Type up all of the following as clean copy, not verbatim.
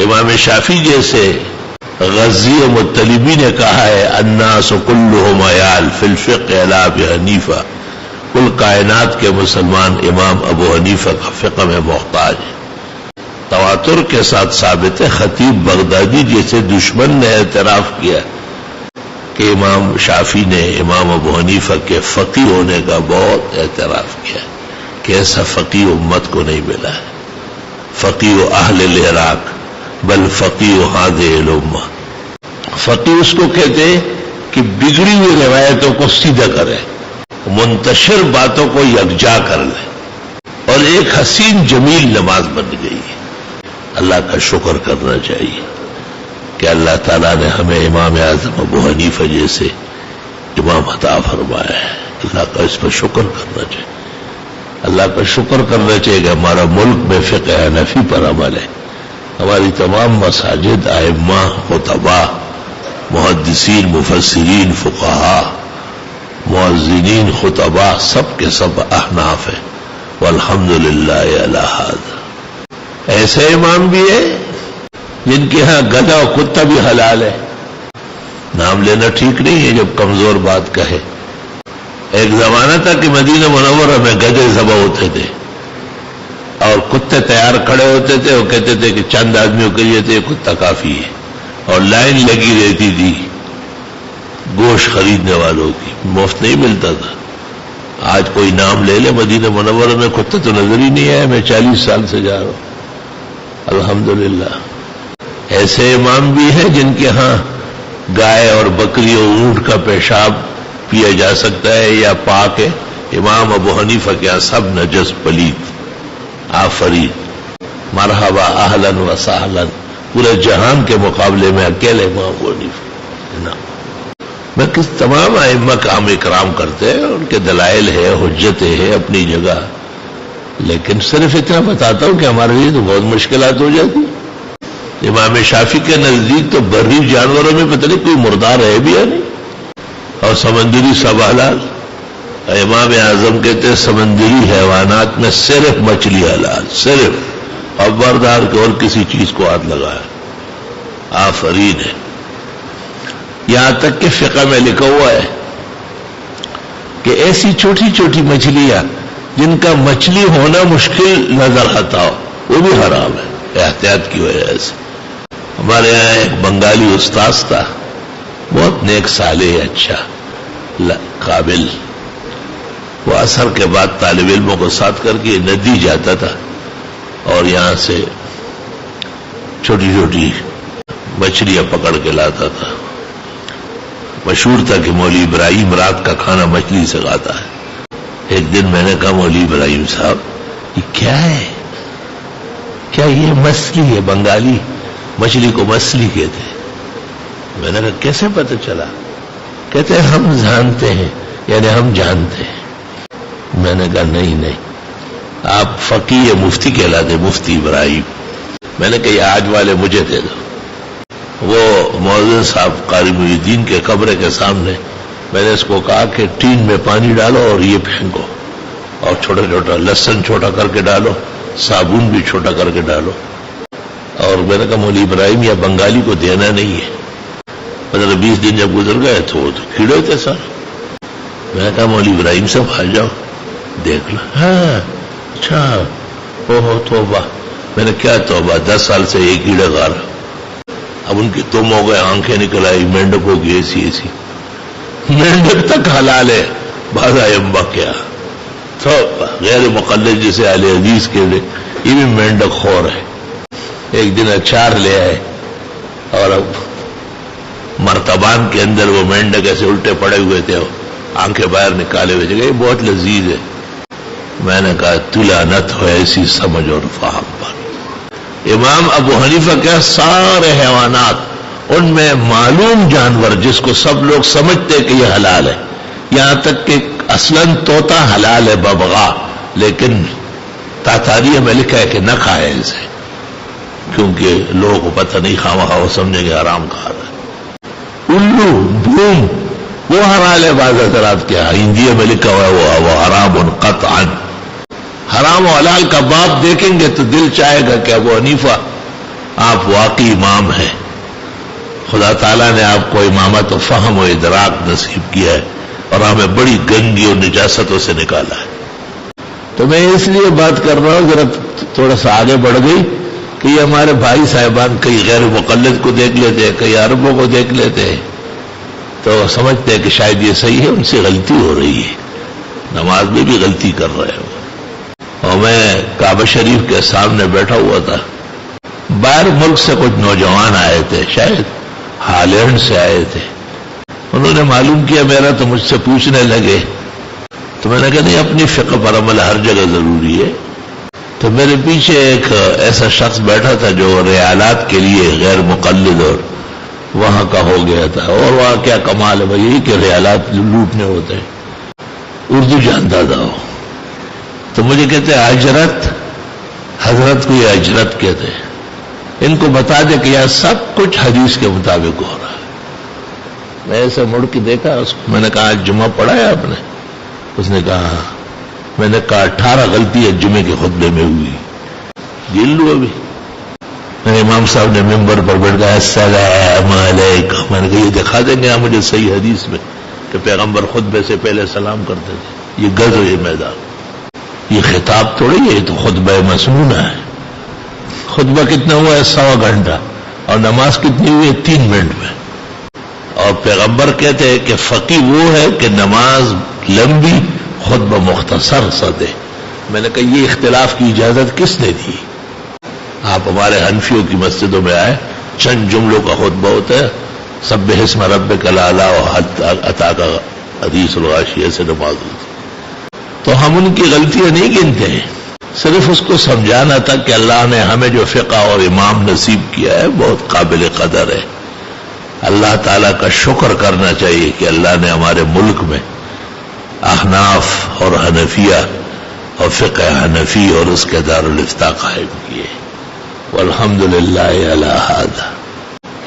امام شافعی جیسے غزی و مطلبی نے کہا ہے الناس کلہم عیال فی الفقہ علی ابی حنیفہ، کل کائنات کے مسلمان امام ابو حنیفہ کا فقہ میں محتاج ہے۔ تواتر کے ساتھ ثابت ہے، خطیب بغدادی جیسے دشمن نے اعتراف کیا کہ امام شافعی نے امام ابو حنیفہ کے فقیہ ہونے کا بہت اعتراف کیا کہ ایسا فقیہ امت کو نہیں ملا ہے، فقیہ اہل العراق بل فقیہ ہذہ الامہ۔ فقیہ اس کو کہتے ہیں کہ بگڑی ہوئی روایتوں کو سیدھا کرے، منتشر باتوں کو یکجا کر لے، اور ایک حسین جمیل نماز بن گئی ہے۔ اللہ کا شکر کرنا چاہیے کہ اللہ تعالیٰ نے ہمیں امام اعظم ابو حنیفہ جیسے امام عطا فرمایا ہے۔ اللہ کا اس پر شکر کرنا چاہیے، اللہ کا شکر کرنا چاہیے کہ ہمارا ملک میں فقہ حنفی پر عمل ہے۔ ہماری تمام مساجد ائمہ، خطباء، محدثین، مفسرین، فقہاء، مؤذنین، خطباء سب کے سب احناف ہیں، والحمدللہ علی ھذا۔ ایسے امام بھی ہیں جن کے ہاں گدھا اور کتا بھی حلال ہے۔ نام لینا ٹھیک نہیں ہے جب کمزور بات کہے۔ ایک زمانہ تھا کہ مدینہ منورہ میں گدھے ذبح ہوتے تھے اور کتے تیار کھڑے ہوتے تھے، وہ کہتے تھے کہ چند آدمیوں کے لیے تو یہ کتا کافی ہے، اور لائن لگی رہتی تھی گوشت خریدنے والوں کی، مفت نہیں ملتا تھا۔ آج کوئی نام لے لے مدینہ منورہ میں کتا تو نظر ہی نہیں آیا، میں 40 سال سے جا رہا ہوں، الحمدللہ۔ ایسے امام بھی ہیں جن کے ہاں گائے اور بکری اور اونٹ کا پیشاب پیا جا سکتا ہے یا پاک ہے۔ امام ابو حنیفہ کے ہاں سب نجس پلید۔ آفرین، مرحبا، اہلاً و سہلاً، پورے جہان کے مقابلے میں اکیلے امام ابو حنیفہ۔ میں کس تمام ائمہ کا ہم اکرام کرتے ہیں، ان کے دلائل ہے، حجتیں ہیں اپنی جگہ، لیکن صرف اتنا بتاتا ہوں کہ ہمارے لیے تو بہت مشکلات ہو جاتی۔ امام شافعی کے نزدیک تو بری جانوروں میں پتہ نہیں کوئی مردار ہے بھی یا نہیں، اور سمندری سب حلال۔ امام اعظم کہتے ہیں سمندری حیوانات میں صرف مچھلی حلال، صرف، اور بردار کے اور کسی چیز کو ہاتھ لگایا۔ آفرین ہے۔ یہاں تک کہ فقہ میں لکھا ہوا ہے کہ ایسی چھوٹی چھوٹی مچھلیاں جن کا مچھلی ہونا مشکل نظر آتا ہو وہ بھی حرام ہے، احتیاط کی وجہ سے۔ ہمارے یہاں ایک بنگالی استاذ تھا، بہت نیک صالح، اچھا قابل۔ وہ عصر کے بعد طالب علموں کو ساتھ کر کے ندی جاتا تھا اور یہاں سے چھوٹی چھوٹی مچھلیاں پکڑ کے لاتا تھا۔ مشہور تھا کہ مولوی ابراہیم رات کا کھانا مچھلی سے کھاتا ہے۔ ایک دن میں نے کہا مولوی ابراہیم صاحب یہ کیا ہے؟ کیا یہ مچھلی ہے؟ بنگالی مچھلی کو مچھلی کہتے ہیں۔ میں نے کہا کیسے پتہ چلا؟ کہتے ہیں ہم جانتے ہیں، یعنی ہم جانتے ہیں۔ میں نے کہا نہیں، آپ فقیہ مفتی کہلاتے، مفتی ابراہیم۔ میں نے کہا یہ آج والے مجھے دے دو۔ وہ مؤذن صاحب قاری محی الدین کے قبر کے سامنے میں نے اس کو کہا کہ ٹین میں پانی ڈالو اور یہ پھینکو، اور چھوٹا چھوٹا لہسن چھوٹا کر کے ڈالو، صابن بھی چھوٹا کر کے ڈالو۔ اور میں نے کہا مولوی ابراہیم یا بنگالی کو دینا نہیں ہے۔ 15-20 دن جب گزر گئے تو وہ تو کیڑے تھے سر۔ میں نے کہا مولوی ابراہیم صاحب آ جاؤ دیکھ لو۔ ہاں اچھا، اوہ توبہ۔ میں نے کیا توبہ، 10 سال سے ایک کیڑے کھا رہا۔ اب ان کی تم ہو گئے، آنکھیں نکل آئی، مینڈکوں کی ایسی مینڈک تک حلال ہے، بازا امبا کیا تو غیر مقلد جسے اہل حدیث کے لئے یہ بھی مینڈک خور ہے۔ ایک دن اچار لے آئے اور اب مرتبان کے اندر وہ مینڈک ایسے الٹے پڑے ہوئے تھے، آنکھیں باہر نکالے ہوئے تھے، یہ بہت لذیذ ہے۔ میں نے کہا تلانت ہو ایسی سمجھ اور فہم پر۔ امام ابو حنیفہ کے سارے حیوانات، ان میں معلوم جانور جس کو سب لوگ سمجھتے کہ یہ حلال ہے، یہاں تک کہ اصلاً طوطا حلال ہے، ببغا، لیکن تاتاریہ میں لکھا ہے کہ نہ کھائے اسے، کیونکہ لوگوں کو پتہ نہیں، خواہ وہ سمجھیں گے حرام کھا رہا ہے۔ الو، بھوم، وہ حلال ہے بعض حضرات کیا، ہندی میں لکھا ہوا ہے وہ حرام قطعاً۔ حرام و حلال کا باب دیکھیں گے تو دل چاہے گا کہ ابو حنیفہ آپ واقعی امام ہیں، خدا تعالیٰ نے آپ کو امامت و فہم و ادراک نصیب کیا ہے اور ہمیں بڑی گندگی اور نجاستوں سے نکالا ہے۔ تو میں اس لیے بات کر رہا ہوں، ذرا تھوڑا سا آگے بڑھ گئی کہ یہ ہمارے بھائی صاحبان کئی غیر مقلد کو دیکھ لیتے ہیں، کئی عربوں کو دیکھ لیتے ہیں، تو سمجھتے ہیں کہ شاید یہ صحیح ہے، ان سے غلطی ہو رہی ہے، نماز میں بھی غلطی کر رہے ہو۔ اور میں کعبہ شریف کے سامنے بیٹھا ہوا تھا، باہر ملک سے کچھ نوجوان آئے تھے، شاید ہالینڈ سے آئے تھے، انہوں نے معلوم کیا میرا تو مجھ سے پوچھنے لگے، تو میں نے کہا نہیں، اپنی فقہ پر عمل ہر جگہ ضروری ہے۔ تو میرے پیچھے ایک ایسا شخص بیٹھا تھا جو ریالات کے لیے غیر مقلد اور وہاں کا ہو گیا تھا، اور وہاں کیا کمال ہے بھائی کہ ریالات لوٹنے ہوتے ہیں، اردو جانتا تھا وہ، تو مجھے کہتے ہیں اجرت، حضرت کو یہ اجرت کہتے ہیں، ان کو بتا دے کہ یہاں سب کچھ حدیث کے مطابق ہو رہا ہے۔ میں ایسے مڑ کے دیکھا اس کو، میں نے کہا آج جمعہ پڑھا ہے آپ نے؟ اس نے کہا ہاں۔ میں نے کہا 18 غلطی جمعے کے خطبے میں ہوئی، گن لو ابھی۔ میں نے امام صاحب نے ممبر پر بیٹھ کر السلام علیکم، میں نے کہا یہ دکھا دیں گے آپ مجھے صحیح حدیث میں کہ پیغمبر خطبے سے پہلے سلام کرتے تھے؟ یہ غزو میدان، یہ خطاب تھوڑی ہے، یہ تو خطبہ مسنونہ ہے۔ خطبہ کتنا ہوا ہے؟ 1.25 گھنٹہ، اور نماز کتنی ہوئی ہے؟ 3 منٹ میں۔ اور پیغمبر کہتے ہیں کہ فقی وہ ہے کہ نماز لمبی خطبہ مختصر سا دے۔ میں نے کہا یہ اختلاف کی اجازت کس نے دی؟ آپ ہمارے حنفیوں کی مسجدوں میں آئے، چند جملوں کا خطبہ ہوتا ہے، سبح اسم ربک الاعلی اتاک حدیث الغاشیہ سے نماز ہوتی۔ تو ہم ان کی غلطیاں نہیں گنتے ہیں، صرف اس کو سمجھانا تھا کہ اللہ نے ہمیں جو فقہ اور امام نصیب کیا ہے بہت قابل قدر ہے۔ اللہ تعالیٰ کا شکر کرنا چاہیے کہ اللہ نے ہمارے ملک میں احناف اور حنفیہ اور فقہ حنفی اور اس کے دارالافتاء قائم کیے، والحمدللہ علی ھذا۔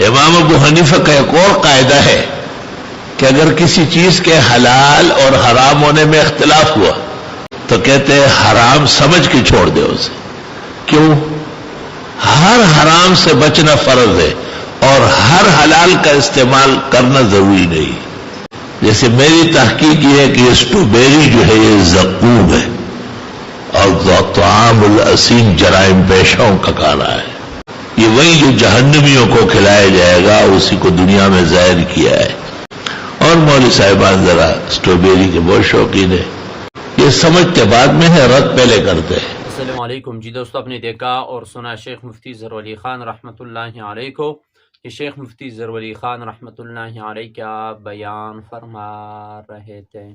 امام ابو حنیفہ کا ایک اور قاعدہ ہے کہ اگر کسی چیز کے حلال اور حرام ہونے میں اختلاف ہوا تو کہتے ہیں حرام سمجھ کے چھوڑ دے اسے۔ کیوں؟ ہر حرام سے بچنا فرض ہے اور ہر حلال کا استعمال کرنا ضروری نہیں۔ جیسے میری تحقیق یہ ہے کہ اسٹرابیری جو ہے یہ زقوم ہے اور طعام الاسیم جرائم پیشوں کا کھانا ہے، یہ وہی جو جہنمیوں کو کھلایا جائے گا اسی کو دنیا میں ظاہر کیا ہے۔ اور مولوی صاحبان ذرا اسٹرابیری کے بہت شوقین ہے، یہ سمجھتے بعد میں ہے، رد پہلے کرتے ہیں۔ السلام علیکم جی دوستو، آپ نے دیکھا اور سنا شیخ مفتی ظہور علی خان رحمۃ اللہ علیہ کو، کہ شیخ مفتی ظہور علی خان رحمۃ اللہ علیہ کیا بیان فرما رہے تھے۔